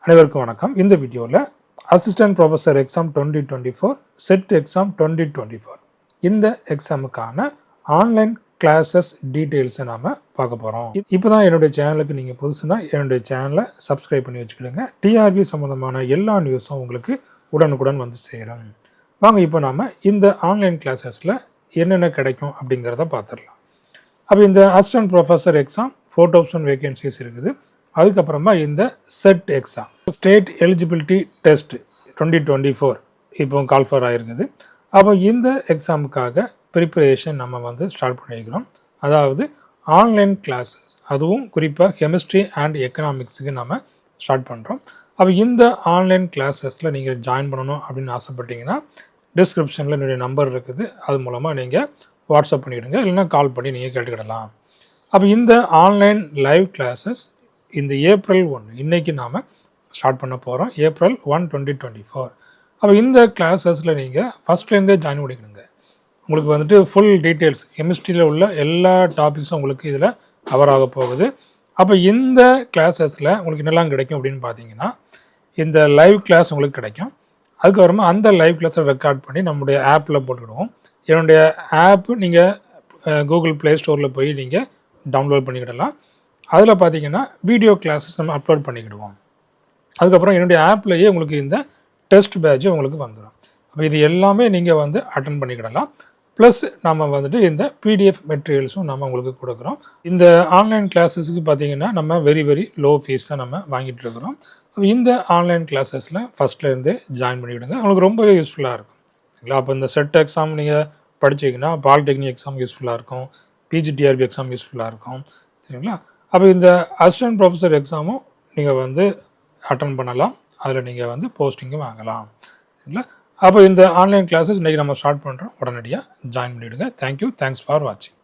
அனைவருக்கும் வணக்கம். இந்த வீடியோவில் assistant professor exam 2024 set exam 2024 இந்த எக்ஸாமுக்கான ஆன்லைன் கிளாஸஸ் டீட்டெயில்ஸை நாம் பார்க்க போகிறோம். இப்போ தான் என்னுடைய சேனலுக்கு நீங்கள் புதுசுனா என்னுடைய சேனலை சப்ஸ்கிரைப் பண்ணி வச்சுக்கிடுங்க. டிஆர்பி சம்மந்தமான எல்லா நியூஸும் உங்களுக்கு உடனுக்குடன் வந்து சேரும். வாங்க இப்போ நாம் இந்த ஆன்லைன் கிளாஸஸில் என்னென்ன கிடைக்கும் அப்படிங்கிறத பார்த்துடலாம். அப்போ இந்த அசிஸ்டன்ட் ப்ரொஃபஸர் எக்ஸாம் 4000 வேகன்சிஸ் இருக்குது. அதுக்கப்புறமா இந்த set exam state eligibility test 2024 இப்போ கால்ஃபர் ஆகிருக்குது. அப்போ இந்த எக்ஸாமுக்காக ப்ரிப்பரேஷன் நம்ம வந்து ஸ்டார்ட் பண்ணிக்கிறோம். அதாவது ஆன்லைன் கிளாஸஸ், அதுவும் குறிப்பாக கெமிஸ்ட்ரி அண்ட் எக்கனாமிக்ஸுக்கு நம்ம ஸ்டார்ட் பண்ணுறோம். அப்போ இந்த ஆன்லைன் கிளாஸஸில் நீங்கள் ஜாயின் பண்ணணும் அப்படின்னு ஆசைப்பட்டீங்கன்னா டிஸ்கிரிப்ஷனில் என்னுடைய நம்பர் இருக்குது. அது மூலமாக நீங்கள் வாட்ஸ்அப் பண்ணிவிடுங்க, இல்லைன்னா கால் பண்ணி நீங்கள் கேட்டுக்கிடலாம். அப்போ இந்த ஆன்லைன் லைவ் கிளாஸஸ் இந்த ஏப்ரல் 1 இன்றைக்கி நாம் ஸ்டார்ட் பண்ண போகிறோம். ஏப்ரல் 1, 2024. அப்போ இந்த கிளாஸஸில் நீங்கள் ஃபஸ்ட்லேருந்தே ஜாயின் பண்ணிக்கணுங்க. உங்களுக்கு வந்துட்டு ஃபுல் டீட்டெயில்ஸ் கெமிஸ்ட்ரியில் உள்ள எல்லா டாபிக்ஸும் உங்களுக்கு இதில் கவர் ஆக போகுது. அப்போ இந்த கிளாஸஸில் உங்களுக்கு என்னெல்லாம் கிடைக்கும் அப்படின்னு பார்த்தீங்கன்னா, இந்த லைவ் கிளாஸ் உங்களுக்கு கிடைக்கும். அதுக்கப்புறமா அந்த லைவ் கிளாஸை ரெக்கார்ட் பண்ணி நம்முடைய ஆப்பில் போட்டுக்கிடுவோம். என்னுடைய ஆப்பு நீங்கள் கூகுள் ப்ளே ஸ்டோரில் போய் நீங்கள் டவுன்லோட் பண்ணிக்கிடலாம். அதில் பார்த்தீங்கன்னா வீடியோ கிளாஸஸ் நம்ம அப்லோட் பண்ணிக்கிடுவோம். அதுக்கப்புறம் என்னுடைய ஆப்லேயே உங்களுக்கு இந்த டெஸ்ட் பேட்ச் உங்களுக்கு வந்துடும். அப்போ இது எல்லாமே நீங்கள் வந்து அட்டன் பண்ணிக்கிடலாம். ப்ளஸ் நம்ம வந்துட்டு இந்த பிடிஎஃப் மெட்டீரியல்ஸும் நம்ம உங்களுக்கு கொடுக்குறோம். இந்த ஆன்லைன் கிளாஸஸுக்கு பார்த்தீங்கன்னா நம்ம வெரி லோ ஃபீஸ் தான் நம்ம வாங்கிட்டு இருக்கிறோம். அப்போ இந்த ஆன்லைன் கிளாஸஸில் ஃபஸ்ட்லேருந்தே ஜாயின் பண்ணிவிடுங்க. உங்களுக்கு ரொம்பவே யூஸ்ஃபுல்லாக இருக்கும். சரிங்களா? அப்போ இந்த செட் எக்ஸாம் நீங்கள் படிச்சிங்கன்னா பாலிடெக்னிக் எக்ஸாம் யூஸ்ஃபுல்லாக இருக்கும், பிஜிடிஆர்பி எக்ஸாம் யூஸ்ஃபுல்லாக இருக்கும். சரிங்களா? அப்போ இந்த அசிஸ்டன்ட் ப்ரொஃபஸர் எக்ஸாமும் நீங்கள் வந்து அட்டன் பண்ணலாம். அதில் நீங்கள் வந்து போஸ்டிங்கும் வாங்கலாம். சரிங்களா? அப்போ இந்த ஆன்லைன் கிளாஸஸ் இன்றைக்கி நம்ம ஸ்டார்ட் பண்ணுறோம். உடனடியாக ஜாயின் பண்ணிவிடுங்க. தேங்க்யூ. தேங்க்ஸ் ஃபார் வாட்சிங்.